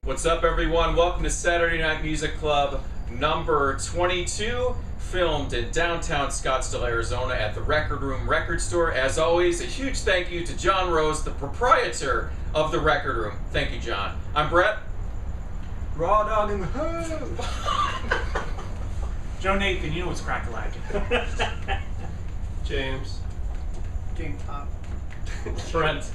What's up, everyone? Welcome to Saturday Night Music Club number 22, filmed in downtown Scottsdale, Arizona at the Record Room Record Store. As always, a huge thank you to John Rose, the proprietor of the Record Room. Thank you, John. I'm Brett. Raw dog in the hood. Joe Nathan, you know what's crack-a-lackin'. James. King Top. Brent.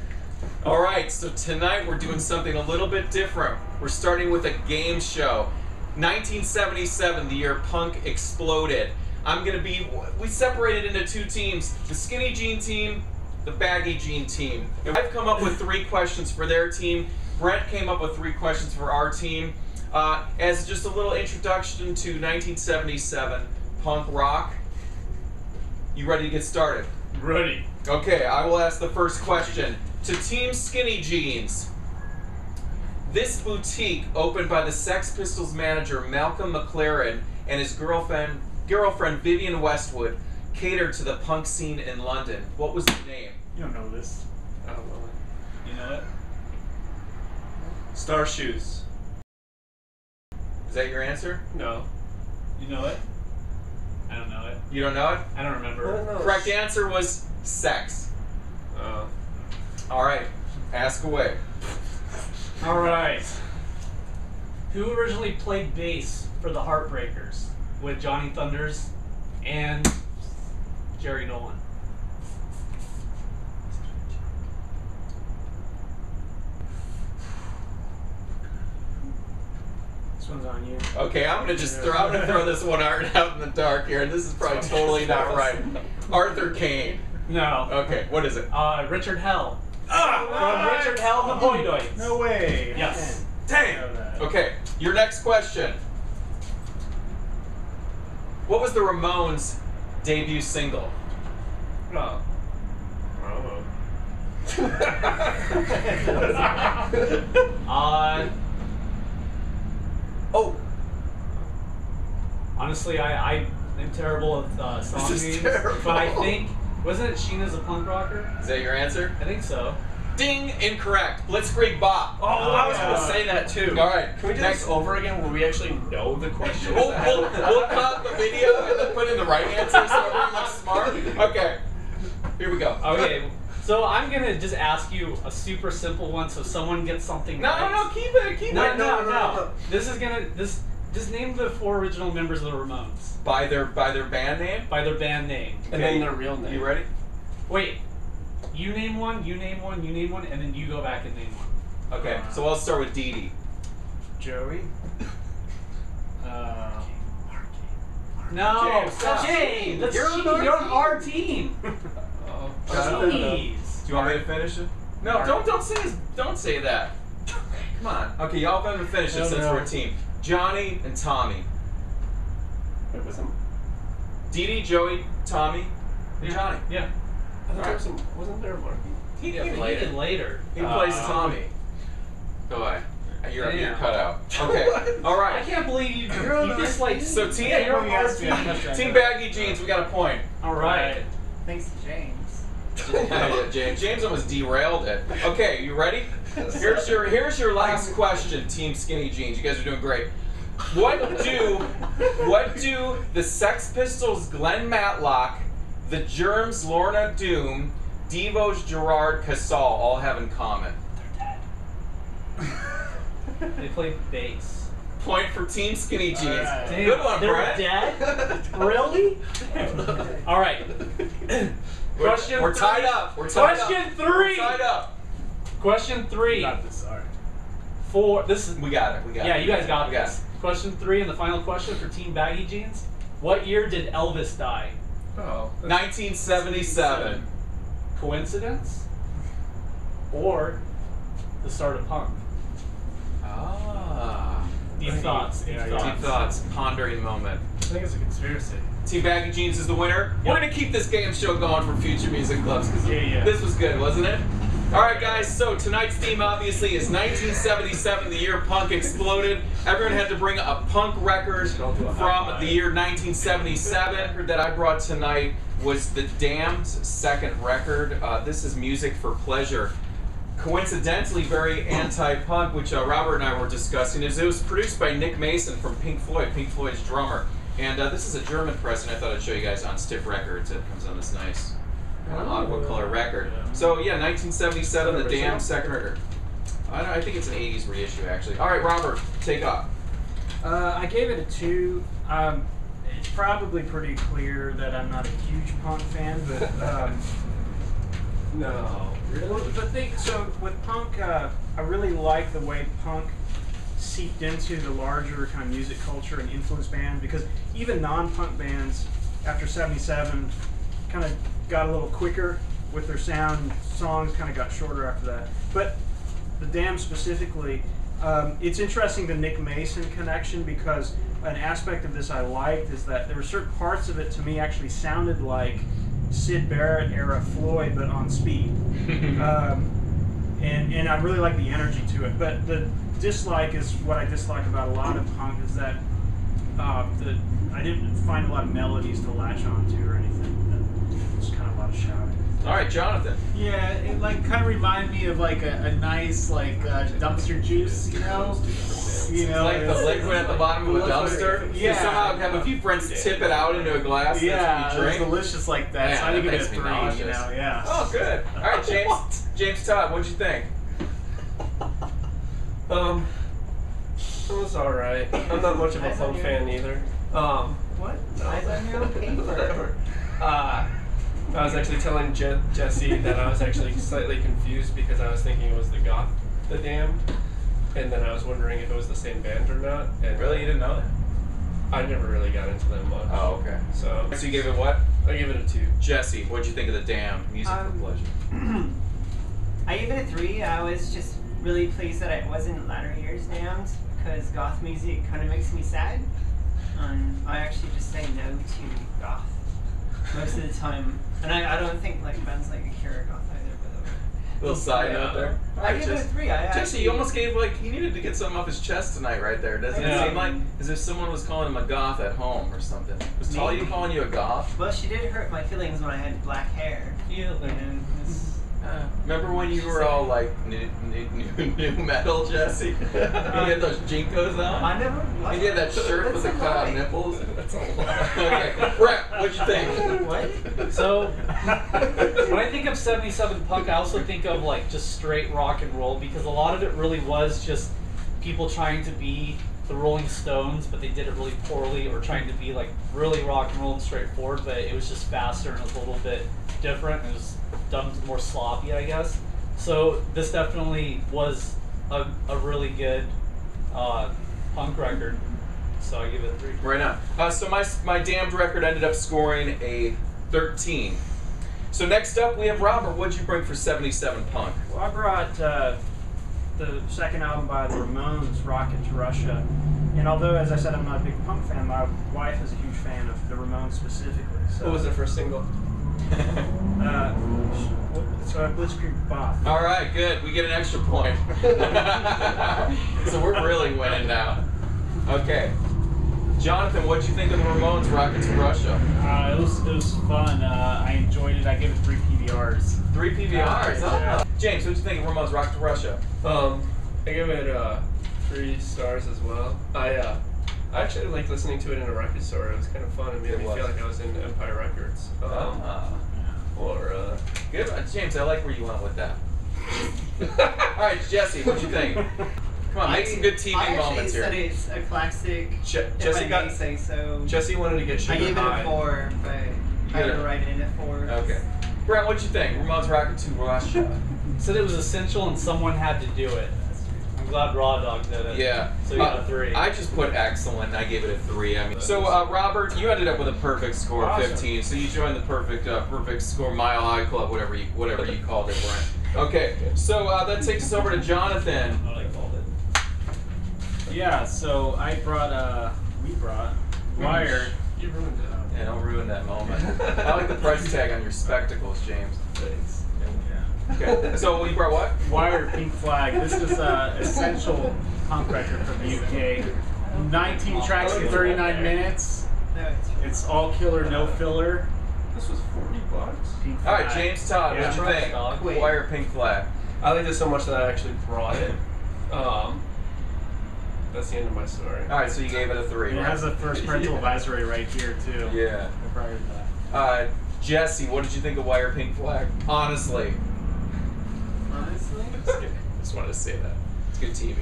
All right, so tonight we're doing something a little bit different. We're starting with a game show. 1977, the year punk exploded. We separated into two teams, the skinny jean team, the baggy jean team. And I've come up with 3 questions for their team. Brent came up with 3 questions for our team. As just a little introduction to 1977 punk rock. You ready to get started? Ready. Okay, I will ask the first question. To Team Skinny Jeans, this boutique opened by the Sex Pistols manager Malcolm McLaren and his girlfriend Vivian Westwood catered to the punk scene in London. What was the name? You don't know this. I don't know it. You know it? Star Shoes. Is that your answer? No. You know it? I don't know it. You don't know it? I don't remember. Correct answer was Sex. Oh. All right, ask away. All right. Who originally played bass for the Heartbreakers with Johnny Thunders and Jerry Nolan? This one's on you. Okay, I'm gonna throw this one out in the dark here. This is probably totally not right. Arthur Kane. No. Okay, what is it? Richard Hell. From Richard Hell and the Boydoids. No way. Yes. Dang. Okay, your next question. What was the Ramones' debut single? Oh. I don't know. Oh. Honestly, I am terrible with song This is names, terrible. but I think, wasn't it Sheena's a Punk Rocker? Is that your answer? I think so. Ding! Incorrect. Blitzkrieg Bop. Oh, I was going to say that too. All right. Can we do this over again where we actually know the question? We'll cut the video and then put in the right answer so everyone looks smart. Okay. Here we go. Okay, so I'm gonna just ask you a super simple one, so someone gets something right. No, keep it. No. This is gonna just name the 4 original members of the Ramones By their band name? by their band name. And then their real name. You ready? Wait, you name one, you name one, you name one, and then you go back and name one. Okay, so I'll start with Dee Dee. Joey. No, James, stop. James, that's You're on you're our on our team. Oh. Jeez. Do you want me to finish it? No, don't say that. Come on. Okay, y'all let me finish it since we're a team. Johnny and Tommy. Wait, was him? Dee Dee, Joey, Tommy, and Johnny. Yeah. I thought there was some. Wasn't there a Marky? He He did did later. He plays Tommy. Go ahead. You're Damn. cut out. Okay. All I right. can't believe you just like. So team, you're on our team. team Baggy Jeans, we got a point. All right. Thanks to James. Yeah, James almost derailed it. Okay, you ready? Here's your last question, Team Skinny Jeans. You guys are doing great. What do the Sex Pistols Glenn Matlock, the Germs Lorna Doom, Devo's Gerard Casal all have in common? They play bass. Point for Team Skinny Jeans. Right. Damn, Good one, they're Brett. dead? Really? All right. Question We're tied three. up. We're tied up. Question 3. We're tied up. Question 3. Got this. Sorry. This is. We got it. Yeah, you guys got We got this. Question 3 and the final question for Team Baggy Jeans. What year did Elvis die? Oh. 1977. Coincidence? Or the start of punk? Ah. Deep thoughts. Deep Yeah, thoughts. Deep thoughts. Pondering moment. I think it's a conspiracy. Team Baggy Jeans is the winner. Yep. We're gonna keep this game show going for future music clubs because Yeah. this was good, wasn't it? All right, guys. So tonight's theme obviously is 1977, the year punk exploded. Everyone had to bring a punk record from the year 1977 that I brought tonight was the Damned's second record. This is Music for Pleasure. coincidentally very anti-punk, which Robert and I were discussing, is it was produced by Nick Mason from Pink Floyd, Pink Floyd's drummer. And this is a German press, and I thought I'd show you guys on Stiff Records. It comes on this nice aqua color record. So yeah, 1977, The Damned, second record. I think it's an 80s reissue, actually. All right, Robert, take off. I gave it a 2. It's probably pretty clear that I'm not a huge punk fan, but No. Really? so with punk, I really like the way punk seeped into the larger kind of music culture and influenced bands, because even non-punk bands after 77 kind of got a little quicker with their sound. Songs kind of got shorter after that. But the Damned specifically, it's interesting, the Nick Mason connection, because an aspect of this I liked is that there were certain parts of it to me actually sounded like Syd Barrett era Floyd, but on speed. And I really like the energy to it. But the dislike is what I dislike about a lot of punk is that I didn't find a lot of melodies to latch onto or anything. It's kind of a lot of shouting. All right, Jonathan. Yeah, it like kind of reminded me of like a nice like dumpster juice, you know. You know, Like the liquid at the bottom of a dumpster. Yeah. You somehow have a few friends tip it out into a glass. Yeah, That's what you it's drink. delicious like that. Man, so I that give it a makes me 3. nauseous. You know, yeah. Oh, good. All right, James. James Todd, what'd you think? It was alright. I'm not much of a punk fan either. What? Eyes on your own paper. Whatever. I was actually telling Jesse that I was actually slightly confused because I was thinking it was the Goth, The Damned, and then I was wondering if it was the same band or not. And Really, you didn't know that? I never really got into them much. Oh, okay. So So you gave it what? I give it a 2. Jesse, what'd you think of the Damned? Music for pleasure. I gave it a 3. I was just really pleased that it wasn't latter years Damned, because goth music kind of makes me sad. I actually just say no to goth most of the time, and I don't think like bands like Akira are goth either. By the way, Little side note there. All I right, give it a Jesse. 3. I Jesse, actually, you almost gave like he needed to get something off his chest tonight, right there. Doesn't it Yeah. seem like as if someone was calling him a goth at home or something? Was Talia Maybe. calling you a goth? Well, she did hurt my feelings when I had black hair. And it's- Remember when you were all like new metal, Jesse? You had those Jinkos on. I never. And you had that shirt with the That's a cut out lie. nipples. That's a lie. Okay, Brett, what'd you think? What? So, when I think of 77 punk, I also think of like just straight rock and roll, because a lot of it really was just people trying to be the Rolling Stones, but they did it really poorly, or trying to be like really rock and roll and straightforward, but it was just faster and it was a little bit different. It was done more sloppy, I guess. So this definitely was a really good punk record. So I give it a 3. Right on. So my Damned record ended up scoring a 13. So next up we have Robert. What'd you bring for 77 punk? Well, I brought the second album by the Ramones, Rocket to Russia. And although, as I said, I'm not a big punk fan, my wife is a huge fan of the Ramones specifically. So, What was their first single? Blitzkrieg Bop. All right, good. We get an extra point. So we're really winning now. Okay. Jonathan, what'd you think of the Ramones, Rocket to Russia? It was fun. I enjoyed it. I give it 3 PBRs. 3 PBRs. Yeah. James, what'd you think of Ramones, Rocket to Russia? I give it 3 stars as well. I actually liked listening to it in a record store. It was kind of fun. It made It me was. feel like I was in Empire Records. Good. James, I like where you went with that. All right, Jesse, what'd you think? Come on, make some good TV I moments said here. it's a classic. If Jesse I may say so. Jesse wanted to get I sugar gave it high. a 4, but I Yeah. had to write it in a 4. Okay. Brent, what'd you think? Ramones, Rocket to Russia. Said it was essential and someone had to do it. I'm glad Raw Dog did it. Yeah. So you got a 3. I just put excellent and I gave it a 3. I mean, so Robert, you ended up with a perfect score of Awesome. 15. So you joined the perfect score Mile High Club, whatever you called it, Brent. Okay. So that takes us over to Jonathan. What I called it. Yeah, so we brought Wire. You ruined it. Yeah, don't ruin that moment. I like the price tag on your spectacles, James. Thanks. Okay. So we brought what? Wire, Pink Flag. This is an essential punk record from the UK. 19 tracks in 39 minutes. No, It's all killer, no filler. This was $40. Pink All right, Flag. James Todd, Yeah. what'd you think? Dog. Wait. Wire, Pink Flag. I liked it so much that I actually brought it. That's the end of my story. All right, so you gave it a 3. It right? has the first parental advisory right here too. Yeah. Prior to that. Jesse, what did you think of Wire Pink Flag? Honestly. Honestly, Just wanted to say that. It's good TV.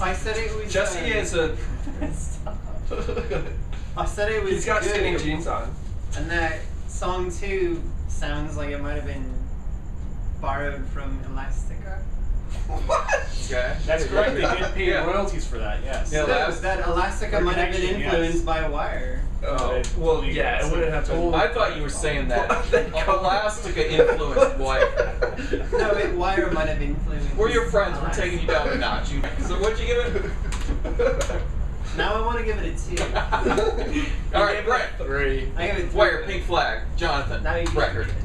I said it was. Jesse is a. I said it was. He's got good, skinny jeans on. and that song 2 sounds like it might have been borrowed from Elastica. Okay. That's correct. They did pay Yeah. royalties for that. Yes. Yeah, That Elastica might have been connection, yes. influenced by Wire. Oh. Well, yeah, it wouldn't have to. I thought you were saying that Elastica influenced Wire. No, Wire might have influenced. We're your friends. We're Elastica. taking you down a notch. So what'd you give it? Now I want to give it a 2. All right, Brett. 3. I give it 3. Wire Pink Flag. Jonathan. Now you can Record. give it a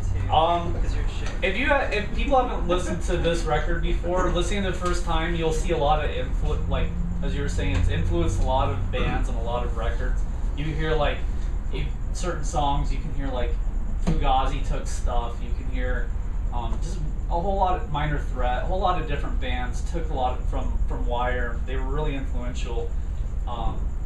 2. Because you're shit. If people haven't listened to this record before, listening the first time, you'll see a lot of influence. Like as you were saying, it's influenced a lot of bands and a lot of records. You hear like certain songs. You can hear like Fugazi took stuff. You can hear just a whole lot of Minor Threat. A whole lot of different bands took a lot from Wire. They were really influential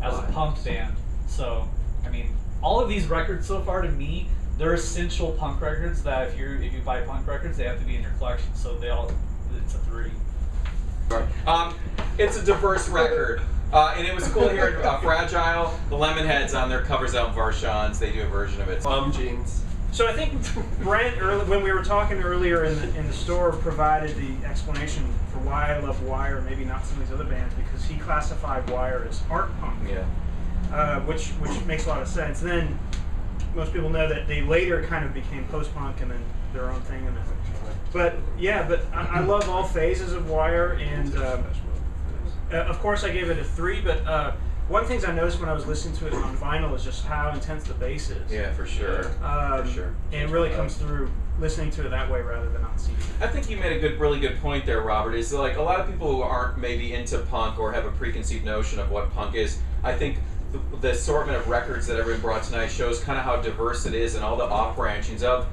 as a punk band. So I mean, all of these records so far to me, they're essential punk records that if you buy punk records, they have to be in your collection. So it's a 3. It's a diverse record. And it was cool hearing Fragile, the Lemonheads on their covers out Varshans. They do a version of it. Jeans. So I think Brent, when we were talking earlier in the store, provided the explanation for why I love Wire, maybe not some of these other bands, because he classified Wire as art punk, Yeah. which makes a lot of sense. And then most people know that they later kind of became post-punk and then their own thing. But I love all phases of Wire, and of course I gave it a 3. But one of the things I noticed when I was listening to it on vinyl is just how intense the bass is. Yeah, for sure. For sure. And it really comes through listening to it that way rather than on CD. I think you made a really good point there, Robert. Is like a lot of people who aren't maybe into punk or have a preconceived notion of what punk is. I think the assortment of records that everyone brought tonight shows kind of how diverse it is and all the off branchings of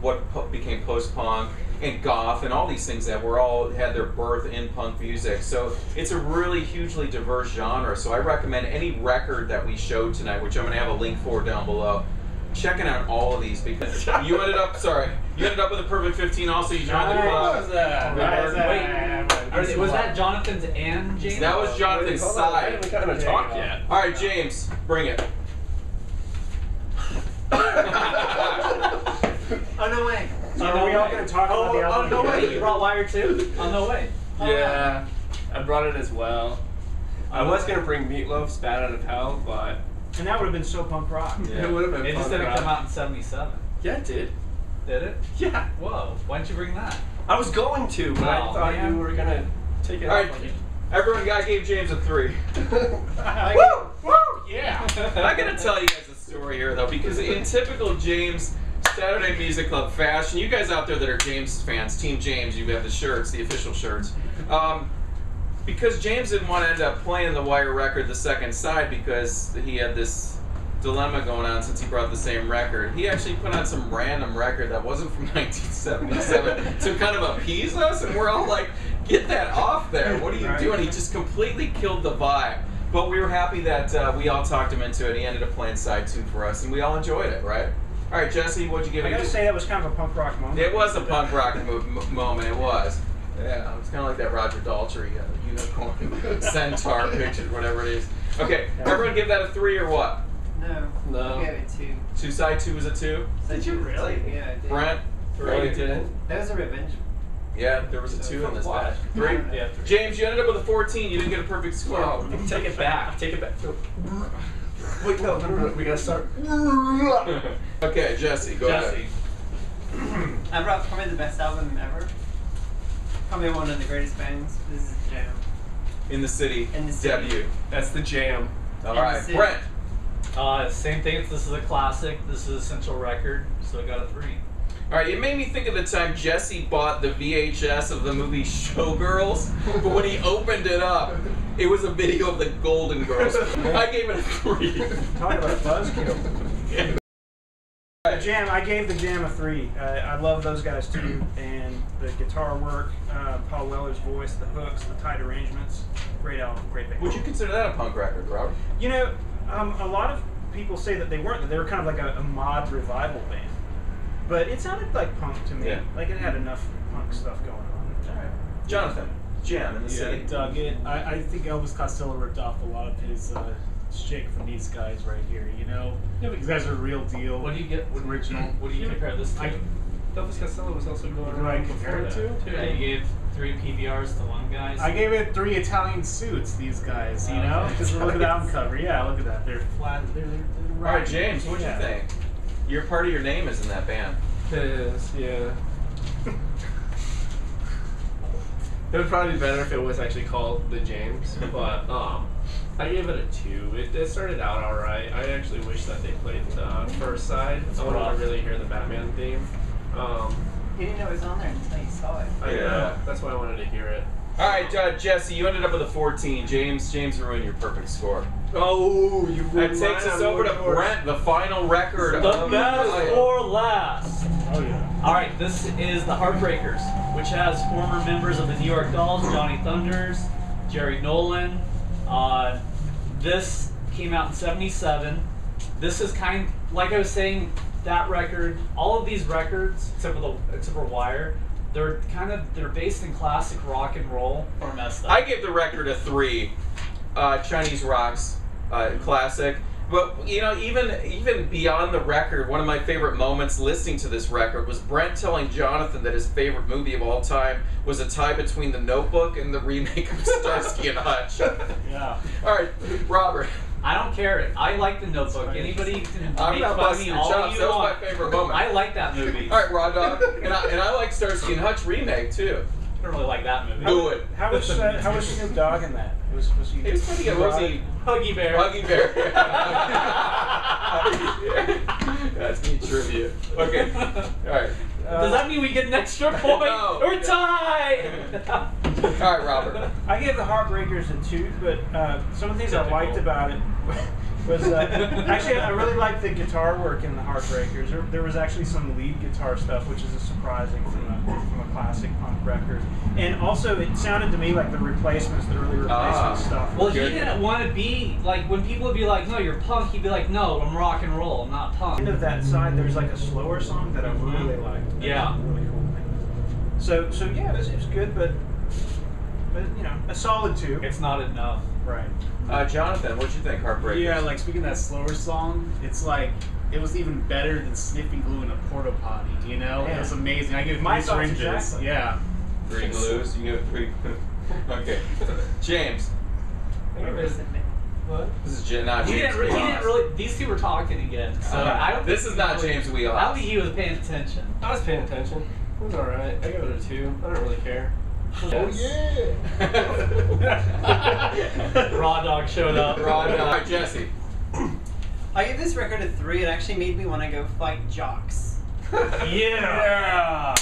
what became post punk and goth and all these things that were all had their birth in punk music. So it's a really hugely diverse genre. So I recommend any record that we showed tonight, which I'm going to have a link for down below, checking out all of these, because you ended up with a perfect 15. Also, you joined the club. Wait, was that Jonathan's and James? That was Jonathan's I side. haven't gotten to talk yet. All right, James, bring it. Oh no way. So are we all going to talk about the album? No way, you brought Wire too? Oh no way. Yeah, I brought it as well. I was gonna bring Meatloaf's "Bad Out of Hell," but And that would have been so punk rock. Yeah. it would have been. It just punk didn't rock. come out in '77. Yeah, it did. Did it? Yeah, Whoa. Why didn't you bring that? I was going to, but I Oh, thought man. you were gonna take it All off right, on you. everyone gave James a 3. Woo! Yeah. I gotta tell you guys a story here though, because in typical James Saturday Music Club fashion, you guys out there that are James fans, Team James, you have the shirts, the official shirts. Because James didn't want to end up playing the Wire record, the second side, because he had this dilemma going on since he brought the same record. He actually put on some random record that wasn't from 1977 to kind of appease us, and we're all like, get that off there. What are you doing? He just completely killed the vibe. But we were happy that we all talked him into it. He ended up playing side 2 for us, and we all enjoyed it, right? All right, Jesse, what'd you give I it? gotta say that was kind of a punk rock moment. It was a punk rock moment, it was. Yeah, it's kind of like that Roger Daltrey unicorn centaur picture, whatever it is. Okay, everyone give that a 3 or what? No. I gave it 2. Side 2 was a 2? Did you really? Yeah, I did. Brent? No, you didn't. That was a revenge. Yeah, there was a 2 in this batch. 3? Yeah. James, you ended up with a 14. You didn't get a perfect score. Oh, take it back. Take it back. Wait, no. We gotta start. Okay, Jesse, go ahead. I brought probably the best album ever. Probably one of the greatest bands. This is Jam. In the city. In the city. Debut. That's the jam. All In the right, city. Brent. Same thing. This is a classic. This is an essential record, so I got a 3. All right, it made me think of the time Jesse bought the VHS of the movie Showgirls, but when he opened it up, it was a video of the Golden Girls. I gave it a 3. Talk about a buzzkill. Jam. I gave the Jam a 3. I love those guys too, and the guitar work, Paul Weller's voice, the hooks, the tight arrangements. Great album, great band. Would you consider that a punk record, Robert? You know, a lot of people say that they weren't. That they were kind of like a mod revival band, but it sounded like punk to me. Yeah. Like it had enough punk stuff going on. All right. Jonathan, Jam in the Yeah, city. dug it. I think Elvis Costello ripped off a lot of his shtick from these guys right here. You know, these guys are real deal. What do you get? It's original. What do you compare this to? Elvis Costello was also going What do I around compare before it that, to? Yeah, you gave 3 PBRs to one guy. I gave it 3 Italian suits. These guys, you know, Okay. because look at the album cover. Yeah, look at that. They're flat. They're All right, James, what'd you think? Your part of your name is in that band. Yeah. It would probably be better if it was actually called the James, but I gave it a 2. It started out alright. I actually wish that they played the first side. I wanted to really hear the Batman theme. You didn't know it was on there until you saw it. I know. That's why I wanted to hear it. All right, Jesse, you ended up with a 14. James ruined your perfect score. Oh, you That takes us over to Brent, the final record The of best or last. Oh yeah. All right, this is the Heartbreakers, which has former members of the New York Dolls, Johnny Thunders, Jerry Nolan. This came out in '77. This is like I was saying, that record. All of these records, except for Wire, they're based in classic rock and roll or messed up. I give the record a 3. Chinese Rocks, classic. But you know, even beyond the record, one of my favorite moments listening to this record was Brent telling Jonathan that his favorite movie of all time was a tie between The Notebook and the remake of Starsky and Hutch. Yeah. All right, Robert. I don't care. I like The Notebook. Anybody can I'm make not fun of busting me your all chops. you That was want. my favorite moment. I like that movie. All right, Raw Dog, and I like Starsky and Hutch remake too. I don't really like that movie. Do it. How was Snoop Dogg in that? It was pretty good. What was he? Huggy Bear. Huggy Bear. That's me trivia. Okay. All right. Does that mean we get an extra point? No. We're tied! All right, Robert. I gave the Heartbreakers a 2, but some of the things I liked about it was actually I really liked the guitar work in the Heartbreakers. There was actually some lead guitar stuff, which is surprising from a classic punk record. And also, it sounded to me like the Replacements, the early Replacements stuff. Well, he Good. didn't want to be, like, when people would be like, no, you're punk, he'd be like, no, I'm rock and roll, I'm not punk. End of that side, there's like a slower song that I really liked. Yeah. Really cool thing. So yeah, it was good, but you know, a solid 2. It's not enough. Right. Jonathan, what'd you think, Heartbreakers? Yeah, like speaking of that slower song, it's like it was even better than sniffing glue in a porta potty. You know, Yeah. it was amazing. I give it My 3 thoughts syringes. exactly. Yeah. 3 glues. You give it 3. Okay. James. I give it what? This is not He James. didn't really, these two were talking again, so I don't This think is not he really- James I Wheelhouse. don't think he was paying attention. I was paying attention. It was alright. I give it a 2. I don't really care. Raw Dog showed up. All right, Jesse. I gave this record a 3. It actually made me want to go fight jocks. Yeah!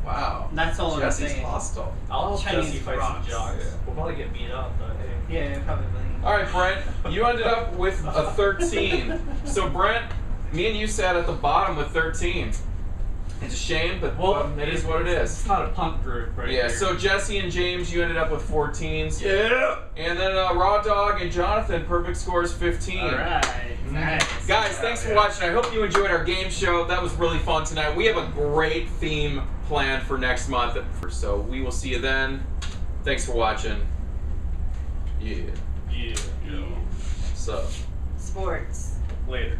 Wow. That's all I'm Jesse's saying. hostile. I'll help Chinese Jesse fight some rocks. jocks. Yeah. We'll probably get beat up, but hey. Yeah, probably. All right, Brent. You ended up with a 13. So, Brent, me and you sat at the bottom with 13. It's a shame, but it is what it is. It's not a punk group right Yeah, here. so Jesse and James, you ended up with 14s. Yeah. And then Raw Dog and Jonathan, perfect scores 15. All right. Nice. Guys, thanks for watching. I hope you enjoyed our game show. That was really fun tonight. We have a great theme planned for next month. So we will see you then. Thanks for watching. Yeah. Yeah. So. Sports. Later.